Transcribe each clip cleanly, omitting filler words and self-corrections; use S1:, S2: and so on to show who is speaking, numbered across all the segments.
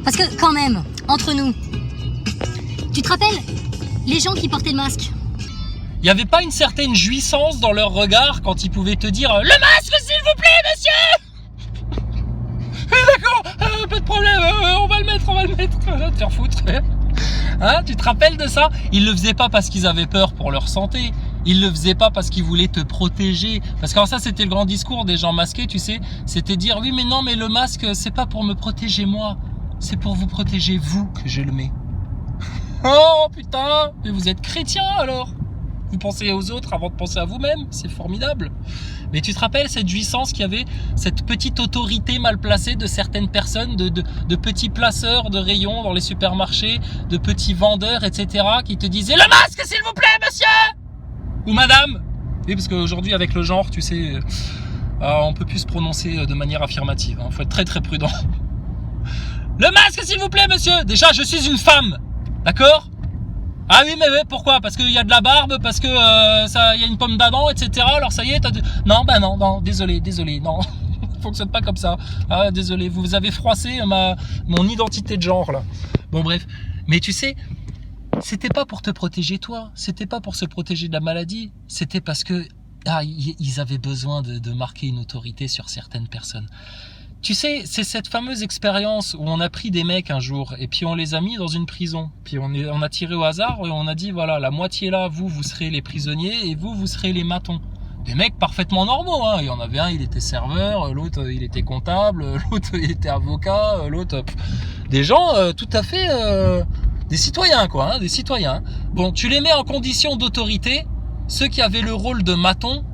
S1: Parce que quand même, entre nous, tu te rappelles les gens qui portaient le masque?
S2: Il n'y avait pas une certaine jouissance dans leur regard quand ils pouvaient te dire « Le masque, s'il vous plaît, monsieur !» D'accord, pas de problème, on va le mettre, te faire foutre. Hein, tu te rappelles de ça? Ils le faisaient pas parce qu'ils avaient peur pour leur santé. Ils le faisaient pas parce qu'ils voulaient te protéger. Parce que ça, c'était le grand discours des gens masqués, tu sais. C'était dire, oui, mais non, mais le masque, c'est pas pour me protéger moi. C'est pour vous protéger vous que je le mets. Oh, putain, mais vous êtes chrétien alors? Vous pensez aux autres avant de penser à vous-même, c'est formidable. Mais tu te rappelles cette jouissance qu'il y avait, cette petite autorité mal placée de certaines personnes, de petits placeurs de rayons dans les supermarchés, de petits vendeurs, etc. qui te disaient « Le masque, s'il vous plaît, monsieur !» Ou « Madame !» Oui, parce qu'aujourd'hui, avec le genre, tu sais, on peut plus se prononcer de manière affirmative. Il faut être très très prudent. « Le masque, s'il vous plaît, monsieur !» Déjà, je suis une femme, d'accord ? Ah oui, mais pourquoi? Parce qu'il y a de la barbe, parce que il y a une pomme d'Adam, etc. Alors ça y est, non, non, désolé, non, ça fonctionne pas comme ça. Ah, désolé, vous avez froissé mon identité de genre là. Bon bref, mais tu sais, c'était pas pour te protéger toi, c'était pas pour se protéger de la maladie, c'était parce que ils avaient besoin de marquer une autorité sur certaines personnes. Tu sais, c'est cette fameuse expérience où on a pris des mecs un jour et puis on les a mis dans une prison. Puis on a tiré au hasard et on a dit voilà, la moitié là, vous serez les prisonniers et vous serez les matons. Des mecs parfaitement normaux, hein. Il y en avait un, il était serveur, l'autre il était comptable, l'autre il était avocat, l'autre des gens tout à fait des citoyens quoi, hein, des citoyens. Bon, tu les mets en condition d'autorité, ceux qui avaient le rôle de maton.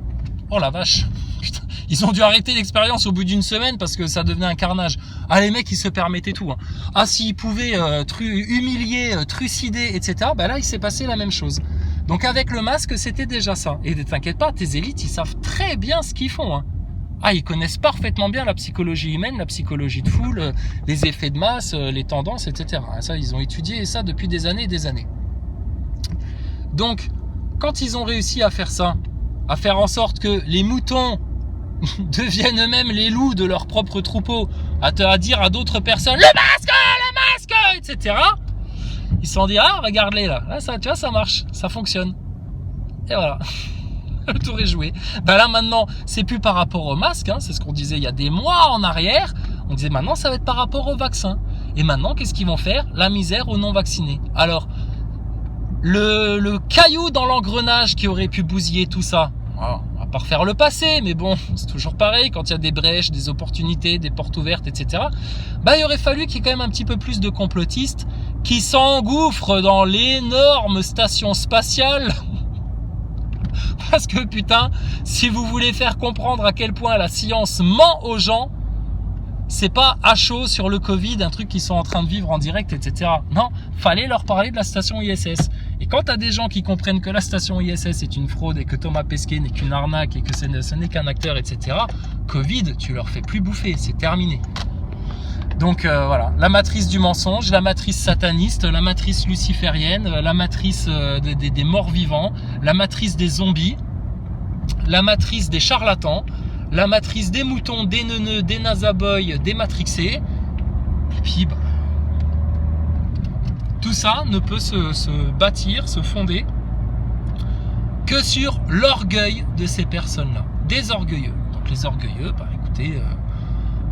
S2: Oh la vache. Putain, ils ont dû arrêter l'expérience au bout d'une semaine parce que ça devenait un carnage. Ah, les mecs, ils se permettaient tout. Hein. Ah, s'ils pouvaient humilier, trucider, etc., bah là, il s'est passé la même chose. Donc, avec le masque, c'était déjà ça. Et ne t'inquiète pas, tes élites, ils savent très bien ce qu'ils font. Hein. Ah, ils connaissent parfaitement bien la psychologie humaine, la psychologie de foule, les effets de masse, les tendances, etc. Ça, ils ont étudié ça depuis des années et des années. Donc, quand ils ont réussi à faire ça, à faire en sorte que les moutons deviennent eux-mêmes les loups de leur propre troupeau, à dire à d'autres personnes le masque, etc. Ils se sont dit ah regarde-les là, ça, tu vois, ça marche, ça fonctionne. Et voilà, le tour est joué. Ben là maintenant, c'est plus par rapport au masque, hein, c'est ce qu'on disait il y a des mois en arrière. On disait maintenant ça va être par rapport au vaccin. Et maintenant qu'est-ce qu'ils vont faire? La misère aux non vaccinés. Alors le caillou dans l'engrenage qui aurait pu bousiller tout ça. Alors, on va pas refaire le passé, mais bon, c'est toujours pareil, quand il y a des brèches, des opportunités, des portes ouvertes, etc. Bah, il aurait fallu qu'il y ait quand même un petit peu plus de complotistes qui s'engouffrent dans l'énorme station spatiale. Parce que putain, si vous voulez faire comprendre à quel point la science ment aux gens, c'est pas à chaud sur le Covid, un truc qu'ils sont en train de vivre en direct, etc. Non, fallait leur parler de la station ISS. Et quand t'as des gens qui comprennent que la station ISS est une fraude et que Thomas Pesquet n'est qu'une arnaque et que ce n'est qu'un acteur, etc., Covid, tu leur fais plus bouffer, c'est terminé. Donc voilà, la matrice du mensonge, la matrice sataniste, la matrice luciférienne, la matrice des morts vivants, la matrice des zombies, la matrice des charlatans, la matrice des moutons, des neuneux, des nasaboys, des matrixés. Et puis, bah, tout ça ne peut se bâtir, se fonder que sur l'orgueil de ces personnes-là, des orgueilleux. Donc les orgueilleux, bah écoutez,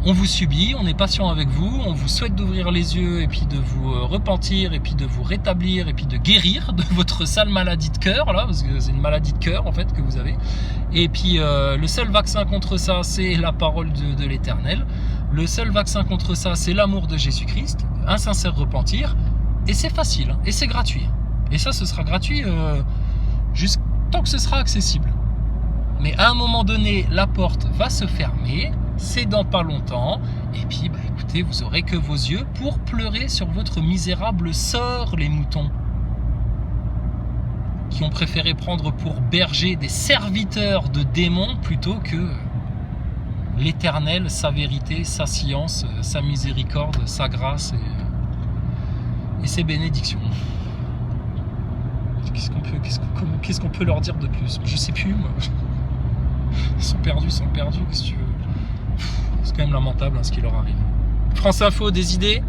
S2: on vous subit, on est patient avec vous, on vous souhaite d'ouvrir les yeux et puis de vous repentir et puis de vous rétablir et puis de guérir de votre sale maladie de cœur là, parce que c'est une maladie de cœur en fait que vous avez. Et puis le seul vaccin contre ça, c'est la parole de l'Éternel. Le seul vaccin contre ça, c'est l'amour de Jésus-Christ, un sincère repentir. Et c'est facile, et c'est gratuit. Et ça, ce sera gratuit jusqu'à tant que ce sera accessible. Mais à un moment donné, la porte va se fermer. C'est dans pas longtemps, et puis bah, écoutez, vous aurez que vos yeux pour pleurer sur votre misérable sort, les moutons, qui ont préféré prendre pour berger des serviteurs de démons plutôt que l'Éternel, sa vérité, sa science, sa miséricorde, sa grâce et ses bénédictions. Qu'est-ce qu'on peut leur dire de plus? Je sais plus, moi. Ils sont perdus, qu'est-ce que tu veux? C'est quand même lamentable hein, ce qui leur arrive. France Info, des idées?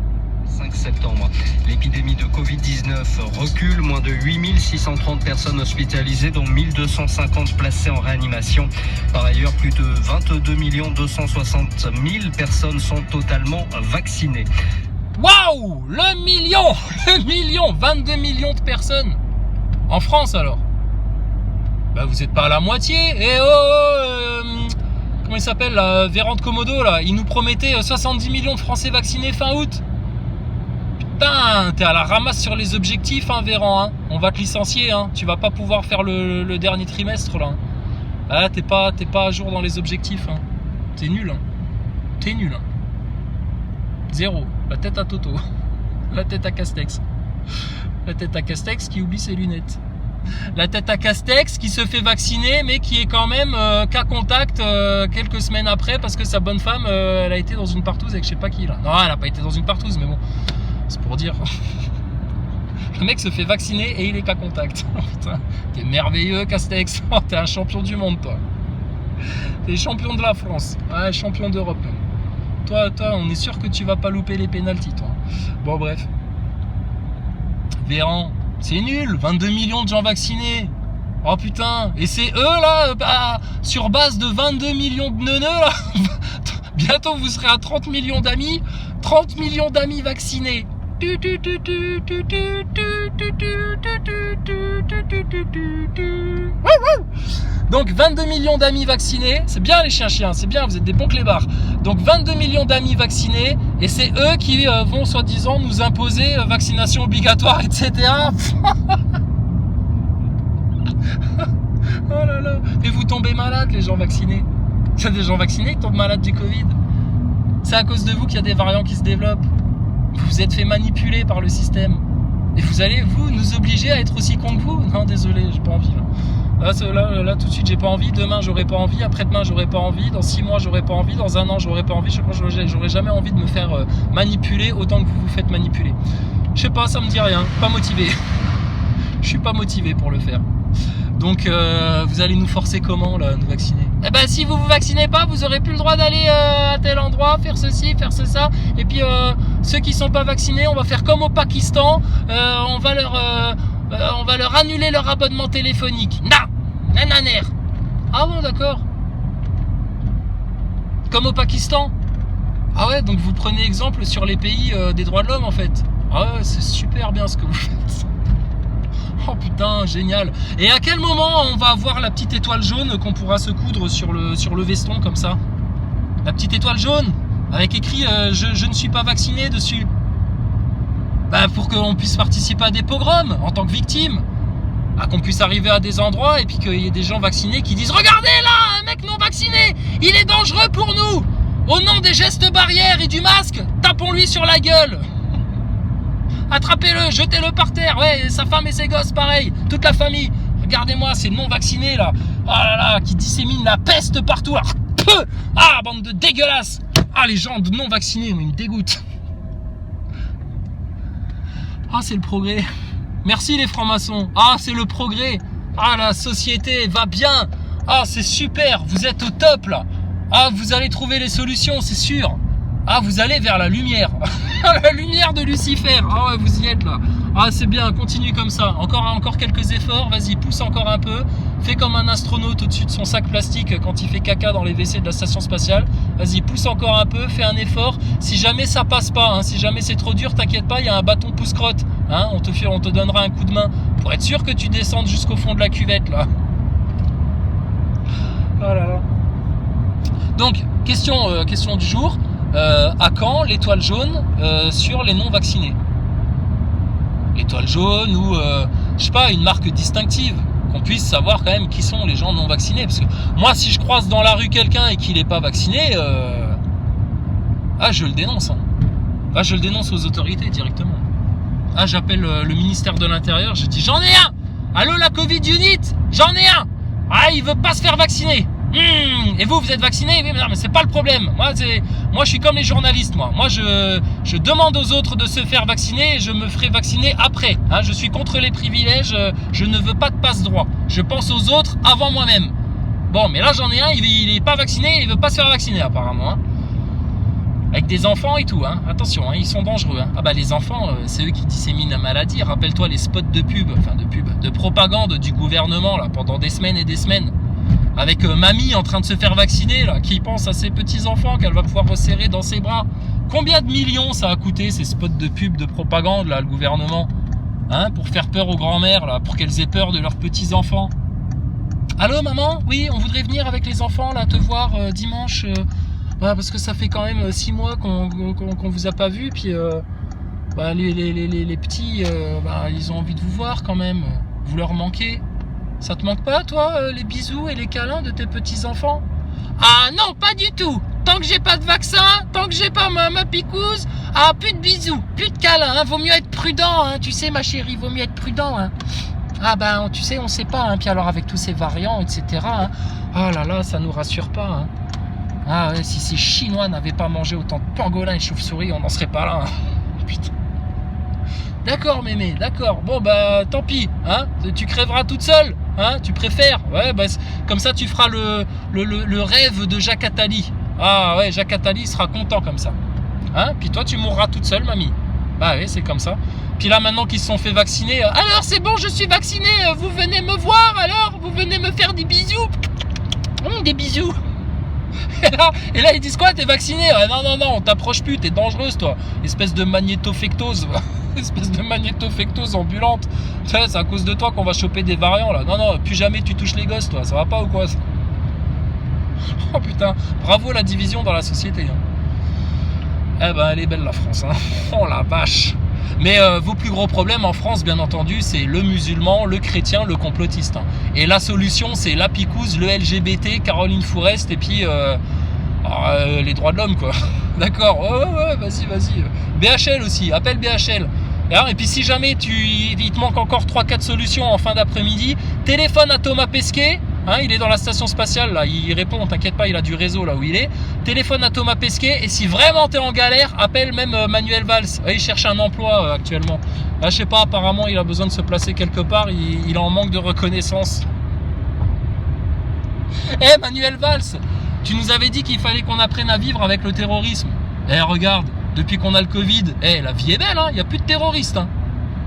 S3: 5 septembre. L'épidémie de Covid-19 recule. Moins de 8630 personnes hospitalisées, dont 1250 placées en réanimation. Par ailleurs, plus de 22 260 000 personnes sont totalement vaccinées.
S2: Waouh, le million, 22 millions de personnes. En France alors. Bah vous êtes pas à la moitié. Et comment il s'appelle là, Véran de Komodo là, il nous promettait 70 millions de Français vaccinés fin août. Putain, t'es à la ramasse sur les objectifs hein Véran, hein. On va te licencier hein. Tu vas pas pouvoir faire le dernier trimestre là. Ah, t'es pas à jour dans les objectifs hein. T'es nul hein. T'es nul hein. Zéro. La tête à Toto. La tête à Castex. La tête à Castex qui oublie ses lunettes. La tête à Castex qui se fait vacciner mais qui est quand même cas contact quelques semaines après parce que sa bonne femme elle a été dans une partouze avec je sais pas qui là. Non, elle a pas été dans une partouze mais bon, c'est pour dire. Le mec se fait vacciner et il est cas contact. Putain, t'es merveilleux Castex. Oh, t'es un champion du monde toi. T'es champion de la France. Ouais, champion d'Europe même. Toi, on est sûr que tu vas pas louper les pénaltys toi. Bon bref. Véran. C'est nul, 22 millions de gens vaccinés. Oh putain, et c'est eux là, sur base de 22 millions de neuneux là. Bientôt vous serez à 30 millions d'amis. 30 millions d'amis vaccinés. Donc 22 millions d'amis vaccinés. C'est bien les chiens, c'est bien, vous êtes des bons clébards. Donc 22 millions d'amis vaccinés. Et c'est eux qui vont soi-disant nous imposer vaccination obligatoire, etc. Oh là là. Et vous tombez malade les gens vaccinés. Il y a des gens vaccinés qui tombent malades du Covid. C'est à cause de vous qu'il y a des variants qui se développent. Vous vous êtes fait manipuler par le système. Et vous allez, vous, nous obliger à être aussi cons que vous? Non, désolé, j'ai pas envie. Là, tout de suite, j'ai pas envie. Demain, j'aurai pas envie. Après-demain, j'aurai pas envie. Dans 6 mois, j'aurai pas envie. Dans 1 an, j'aurai pas envie. Je crois que j'aurai jamais envie de me faire manipuler autant que vous vous faites manipuler. Je sais pas, ça me dit rien. Pas motivé. Je suis pas motivé pour le faire. Donc, vous allez nous forcer comment, là, à nous vacciner? Eh ben, si vous vous vaccinez pas, vous aurez plus le droit d'aller à tel endroit, faire ceci, faire ça. Et puis, ceux qui sont pas vaccinés, on va faire comme au Pakistan. On va leur annuler leur abonnement téléphonique. Nananer. Ah bon, d'accord. Comme au Pakistan. Ah ouais, donc vous prenez exemple sur les pays des droits de l'homme, en fait. Ah ouais, c'est super bien ce que vous faites. Oh putain, génial. Et à quel moment on va avoir la petite étoile jaune qu'on pourra se coudre sur le veston comme ça? La petite étoile jaune avec écrit je ne suis pas vacciné dessus. Bah pour qu'on puisse participer à des pogroms en tant que victime. Ah, qu'on puisse arriver à des endroits et puis qu'il y ait des gens vaccinés qui disent regardez là, un mec non vacciné, il est dangereux pour nous. Au nom des gestes barrières et du masque, tapons-lui sur la gueule. Attrapez-le, jetez-le par terre, ouais, sa femme et ses gosses, pareil, toute la famille. Regardez-moi, ces non-vaccinés, là, oh là là, qui disséminent la peste partout, là. Ah, bande de dégueulasses. Ah, les gens non-vaccinés, ils me dégoûtent. Ah, c'est le progrès. Merci les francs-maçons. Ah, c'est le progrès. Ah, la société va bien. Ah, c'est super, vous êtes au top, là. Ah, vous allez trouver les solutions, c'est sûr. Ah, vous allez vers la lumière. La lumière de Lucifer. Ah ouais, vous y êtes là. Ah, c'est bien, continue comme ça. Encore quelques efforts, vas-y, pousse encore un peu. Fais comme un astronaute au-dessus de son sac plastique quand il fait caca dans les WC de la station spatiale. Vas-y, pousse encore un peu, fais un effort. Si jamais ça passe pas, hein, si jamais c'est trop dur, t'inquiète pas, il y a un bâton pousse-crotte. Hein, on te donnera un coup de main pour être sûr que tu descendes jusqu'au fond de la cuvette là. Oh là là. Donc, question du jour. À quand l'étoile jaune sur les non-vaccinés? L'étoile jaune ou, je sais pas, une marque distinctive, qu'on puisse savoir quand même qui sont les gens non-vaccinés. Parce que moi, si je croise dans la rue quelqu'un et qu'il n'est pas vacciné, je le dénonce. Hein. Ah, je le dénonce aux autorités directement. Ah, j'appelle le ministère de l'Intérieur, je dis j'en ai un. Allô, la Covid Unit, j'en ai un. Ah, il veut pas se faire vacciner. Et vous êtes vacciné? Oui, mais non, mais c'est pas le problème. Moi, je suis comme les journalistes. Moi, je demande aux autres de se faire vacciner et je me ferai vacciner après. Hein, je suis contre les privilèges. Je ne veux pas de passe-droit. Je pense aux autres avant moi-même. Bon, mais là, j'en ai un. Il est pas vacciné. Il veut pas se faire vacciner apparemment. Hein. Avec des enfants et tout, hein. Attention, hein, ils sont dangereux. Hein. Ah bah les enfants, c'est eux qui disséminent la maladie. Rappelle-toi les spots de propagande du gouvernement là pendant des semaines et des semaines. Avec mamie en train de se faire vacciner là, qui pense à ses petits enfants qu'elle va pouvoir resserrer dans ses bras. Combien de millions ça a coûté ces spots de pub, de propagande là, le gouvernement, hein, pour faire peur aux grand-mères là, pour qu'elles aient peur de leurs petits enfants. Allô maman, oui, on voudrait venir avec les enfants là te voir dimanche. Parce que ça fait quand même 6 mois qu'on vous a pas vu, puis les petits, ils ont envie de vous voir quand même. Vous leur manquez. Ça te manque pas, toi, les bisous et les câlins de tes petits-enfants? Ah non, pas du tout. Tant que j'ai pas de vaccin, tant que j'ai pas ma picouse, plus de bisous, plus de câlins, hein. Vaut mieux être prudent, hein. Tu sais, ma chérie, vaut mieux être prudent, hein. Tu sais, on sait pas, hein. Puis alors avec tous ces variants, etc., hein. Oh là là, ça nous rassure pas, hein. Ah ouais, si ces Chinois n'avaient pas mangé autant de pangolins et de chauves-souris, on n'en serait pas là, hein. Putain. D'accord mémé, d'accord. Bon tant pis, hein. Tu crèveras toute seule, hein. Tu préfères. Ouais, comme ça tu feras le rêve de Jacques Attali. Ah ouais, Jacques Attali sera content comme ça. Hein. Puis toi tu mourras toute seule, mamie. Bah oui, c'est comme ça. Puis là maintenant qu'ils se sont fait vacciner, alors c'est bon, je suis vacciné, vous venez me voir alors, vous venez me faire des bisous. Des bisous. Et là ils disent quoi, t'es vacciné? Non, on t'approche plus, t'es dangereuse toi. Espèce de magnétofectose. Espèce de magnétofectose ambulante. C'est à cause de toi qu'on va choper des variants là. Non, plus jamais tu touches les gosses toi, ça va pas ou quoi? Oh putain, bravo la division dans la société. Hein. Eh ben elle est belle la France, hein. Oh la vache. Mais vos plus gros problèmes en France, bien entendu, c'est le musulman, le chrétien, le complotiste. Hein. Et la solution, c'est la picouse, le LGBT, Caroline Fourest et puis les droits de l'homme, quoi. D'accord, ouais, vas-y. BHL aussi, appelle BHL. Et puis si jamais il te manque encore 3-4 solutions en fin d'après-midi, téléphone à Thomas Pesquet. Hein, il est dans la station spatiale là, il répond, t'inquiète pas, il a du réseau là où il est. Téléphone à Thomas Pesquet et si vraiment t'es en galère, appelle même Manuel Valls. Il cherche un emploi actuellement. Là, je sais pas, apparemment il a besoin de se placer quelque part, il est en manque de reconnaissance. Manuel Valls, tu nous avais dit qu'il fallait qu'on apprenne à vivre avec le terrorisme. Regarde, depuis qu'on a le Covid, la vie est belle, hein, il n'y a plus de terroristes. Hein.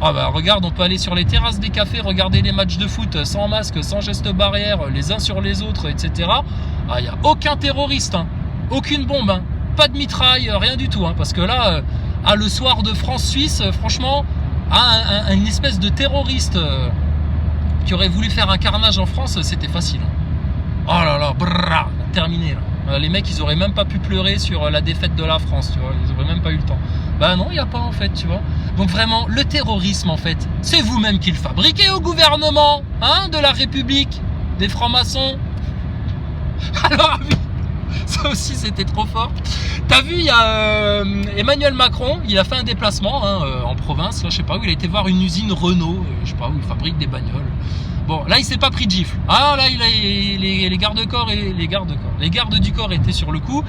S2: Regarde, on peut aller sur les terrasses des cafés, regarder les matchs de foot sans masque, sans geste barrière, les uns sur les autres, etc. Il n'y a aucun terroriste, hein. Aucune bombe, hein. Pas de mitraille, rien du tout. Hein. Parce que là, le soir de France-Suisse, franchement, une espèce de terroriste qui aurait voulu faire un carnage en France, c'était facile. Hein. Oh là là, terminé là. Les mecs, ils auraient même pas pu pleurer sur la défaite de la France, tu vois. Ils auraient même pas eu le temps. Non, il n'y a pas en fait, tu vois. Donc vraiment, le terrorisme, en fait, c'est vous-même qui le fabriquez au gouvernement, hein, de la République, des francs-maçons. Alors, ça aussi, c'était trop fort. T'as vu, il y a Emmanuel Macron, il a fait un déplacement en province, là, je sais pas où, il a été voir une usine Renault, je sais pas où, il fabrique des bagnoles. Bon, là, il s'est pas pris de gifle. Là, les gardes-corps et les gardes du corps étaient sur le coup.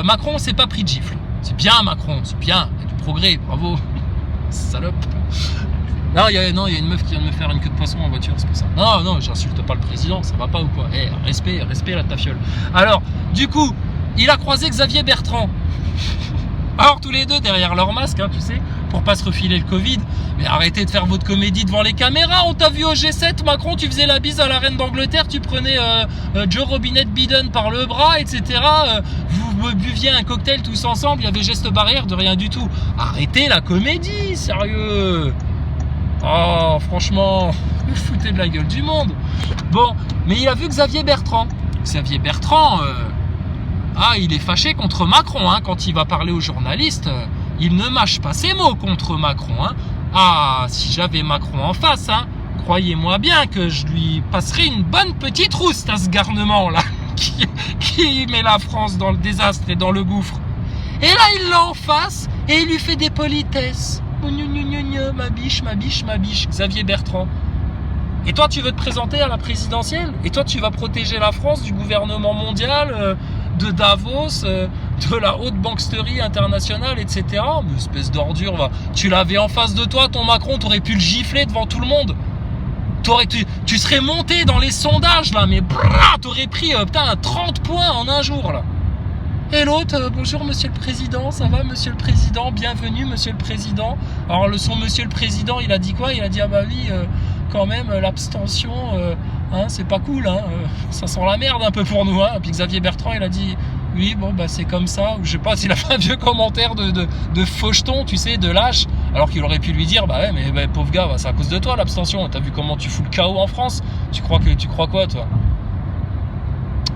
S2: Macron s'est pas pris de gifle. C'est bien, Macron, c'est bien. Il y a du progrès, bravo. Salope. Non, il y a une meuf qui vient de me faire une queue de poisson en voiture, c'est pour ça. Non, j'insulte pas le président, ça va pas ou quoi? Respect la tafiole. Alors, du coup, il a croisé Xavier Bertrand. Alors, tous les deux derrière leur masque, hein, tu sais, pour pas se refiler le Covid. Mais arrêtez de faire votre comédie devant les caméras. On t'a vu au G7, Macron, tu faisais la bise à la reine d'Angleterre, tu prenais Joe Robinette Biden par le bras, etc. Vous buviez un cocktail tous ensemble, il y avait geste barrière de rien du tout. Arrêtez la comédie, sérieux. Oh, franchement, vous foutez de la gueule du monde. Bon, mais il a vu Xavier Bertrand. Xavier Bertrand, il est fâché contre Macron, hein, quand il va parler aux journalistes. Il ne mâche pas ses mots contre Macron, hein. Si j'avais Macron en face, hein, croyez-moi bien que je lui passerais une bonne petite rousse à ce garnement-là, qui met la France dans le désastre et dans le gouffre. Et là, il l'a en face et il lui fait des politesses. Ma biche, Xavier Bertrand. Et toi, tu veux te présenter à la présidentielle? Et toi, tu vas protéger la France du gouvernement mondial, de Davos, de la haute banksterie internationale, etc. Mais espèce d'ordure, va. Tu l'avais en face de toi, ton Macron, t'aurais pu le gifler devant tout le monde. Tu serais monté dans les sondages, là, mais t'aurais pris 30 points en un jour, là. Et l'autre, bonjour monsieur le président, ça va monsieur le président, bienvenue monsieur le président. Alors son monsieur le président, il a dit quoi? Il a dit ah bah oui, quand même l'abstention, c'est pas cool, ça sent la merde un peu pour nous. Puis Xavier Bertrand, il a dit oui bon bah c'est comme ça. Je sais pas s'il a fait un vieux commentaire de faucheton, tu sais, de lâche, alors qu'il aurait pu lui dire bah ouais mais pauvre gars, c'est à cause de toi l'abstention. T'as vu comment tu fous le chaos en France? Tu crois quoi toi?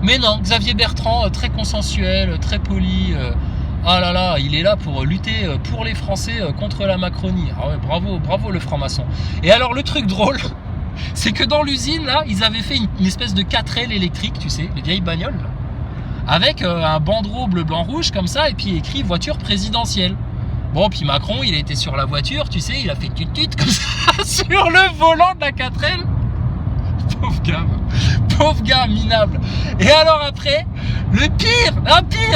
S2: Mais non, Xavier Bertrand, très consensuel, très poli. Ah là là, il est là pour lutter pour les Français contre la Macronie. Ah ouais, bravo le franc-maçon. Et alors le truc drôle, c'est que dans l'usine là, ils avaient fait une espèce de 4L électrique, tu sais, les vieilles bagnoles, là, avec un bandeau bleu blanc rouge comme ça, et puis écrit voiture présidentielle. Bon, puis Macron, il a été sur la voiture, tu sais, il a fait tut comme ça sur le volant de la 4L. Pauvre gars minable. Et alors après, le pire,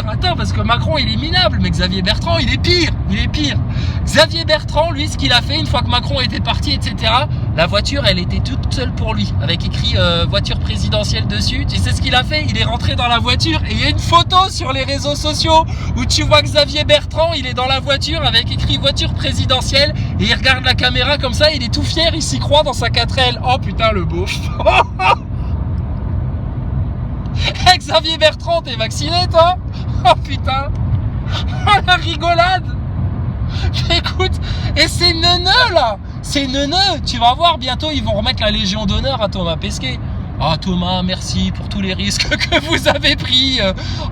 S2: attends, parce que Macron il est minable, mais Xavier Bertrand il est pire. Xavier Bertrand, lui, ce qu'il a fait une fois que Macron était parti, etc., la voiture elle était toute seule pour lui, avec écrit voiture présidentielle dessus. Tu sais ce qu'il a fait? Il est rentré dans la voiture et il y a une photo sur les réseaux sociaux où tu vois Xavier Bertrand, il est dans la voiture avec écrit voiture présidentielle et il regarde la caméra comme ça, il est tout fier, il s'y croit dans sa 4L. Oh putain le beauf. Xavier Bertrand, t'es vacciné toi? Oh putain. Oh la rigolade. Écoute, et ces neuneux là, tu vas voir, bientôt ils vont remettre la Légion d'honneur à Thomas Pesquet. Ah Thomas, merci pour tous les risques que vous avez pris.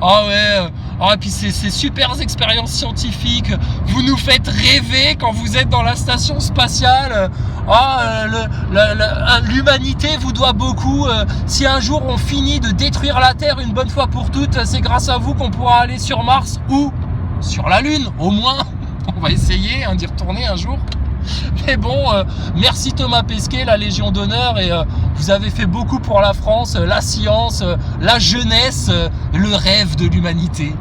S2: Ah ouais, et puis ces super expériences scientifiques, vous nous faites rêver quand vous êtes dans la station spatiale. L'humanité vous doit beaucoup. Si un jour on finit de détruire la Terre une bonne fois pour toutes, c'est grâce à vous qu'on pourra aller sur Mars ou sur la Lune, au moins. On va essayer d'y retourner un jour. Mais bon, merci Thomas Pesquet, la Légion d'honneur, et vous avez fait beaucoup pour la France, la science, la jeunesse, le rêve de l'humanité.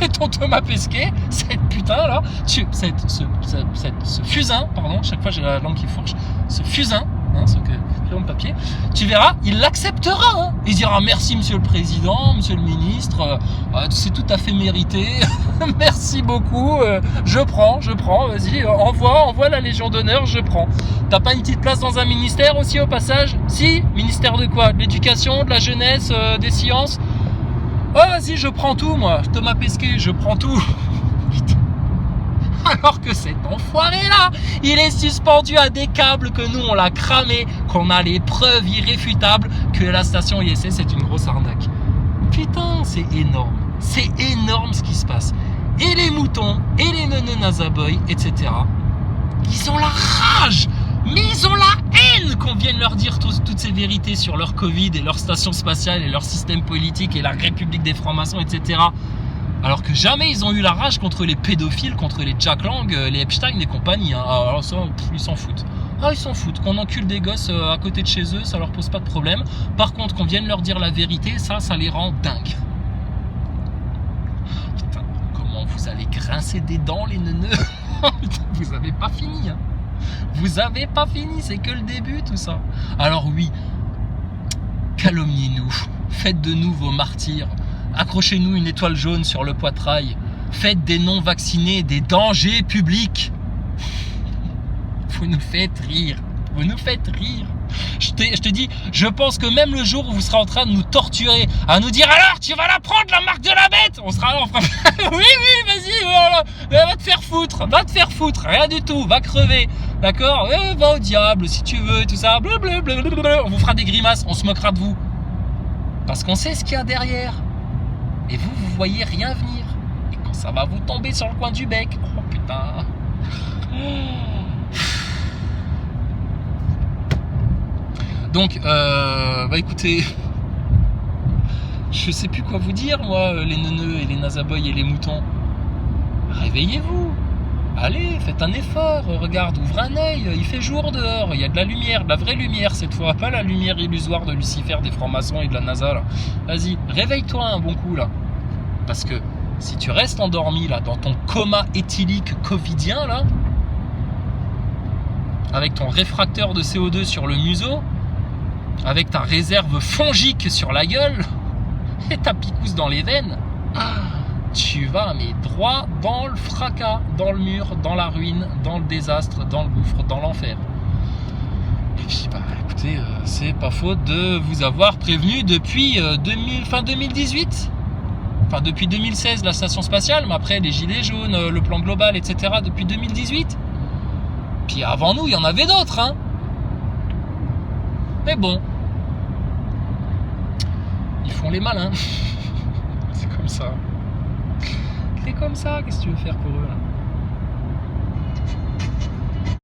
S2: Et ton Thomas Pesquet, cette putain là, ce fusain, pardon, chaque fois j'ai la langue qui fourche, ce fusain, ce crayon de papier, tu verras, il l'acceptera. Il dira merci monsieur le président, monsieur le ministre, c'est tout à fait mérité, merci beaucoup, je prends, vas-y, envoie la Légion d'honneur, je prends. T'as pas une petite place dans un ministère aussi au passage? Si, ministère de quoi? De l'éducation, de la jeunesse, des sciences? Oh vas-y, je prends tout moi, Thomas Pesquet, je prends tout. Alors que cet enfoiré là, il est suspendu à des câbles, que nous on l'a cramé, qu'on a les preuves irréfutables que la station ISS c'est une grosse arnaque. Putain, c'est énorme ce qui se passe. Et les moutons, et les neuneux Nazaboy, etc. Ils ont la rage, mais ils ont la haine qu'on vienne leur dire toutes ces vérités sur leur Covid et leur station spatiale et leur système politique et la République des francs-maçons, etc. Alors que jamais ils ont eu la rage contre les pédophiles, contre les Jack Lang, les Epstein et compagnie. Alors ça, ils s'en foutent. Ils s'en foutent. Qu'on encule des gosses à côté de chez eux, ça leur pose pas de problème. Par contre, qu'on vienne leur dire la vérité, ça les rend dingues. Putain, comment vous allez grincer des dents, les neuneux. Putain, vous avez pas fini. Vous avez pas fini, c'est que le début, tout ça. Alors oui, calomniez-nous. Faites de nous vos martyrs. Accrochez-nous une étoile jaune sur le poitrail. Faites des non-vaccinés des dangers publics. Vous nous faites rire. Je te dis, je pense que même le jour où vous serez en train de nous torturer, à nous dire alors tu vas la prendre la marque de la bête, on sera là, on fera oui, vas-y, voilà. Va te faire foutre, rien du tout, va crever, d'accord, va au diable si tu veux, tout ça, blablabla. On vous fera des grimaces, on se moquera de vous. Parce qu'on sait ce qu'il y a derrière. Et vous voyez rien venir. Et quand ça va vous tomber sur le coin du bec, oh putain. Donc, écoutez, je sais plus quoi vous dire, moi, les neuneux et les nazaboys et les moutons. Réveillez-vous. Allez, faites un effort. Regarde, ouvre un œil. Il fait jour dehors. Il y a de la lumière, de la vraie lumière cette fois. Pas la lumière illusoire de Lucifer, des francs-maçons et de la NASA, là. Vas-y, réveille-toi un bon coup, là. Parce que si tu restes endormi, là, dans ton coma éthylique covidien, là, avec ton réfracteur de CO2 sur le museau, avec ta réserve fongique sur la gueule, et ta picouse dans les veines, tu vas mais droit dans le fracas, dans le mur, dans la ruine, dans le désastre, dans le gouffre, dans l'enfer. Et puis bah écoutez, c'est pas faute de vous avoir prévenu depuis fin 2018. Enfin depuis 2016 la station spatiale, mais après les gilets jaunes, le plan global, etc. depuis 2018. Puis avant nous, il y en avait d'autres, hein. Mais bon, ils font les malins. C'est comme ça. C'est comme ça, qu'est-ce que tu veux faire pour eux là ?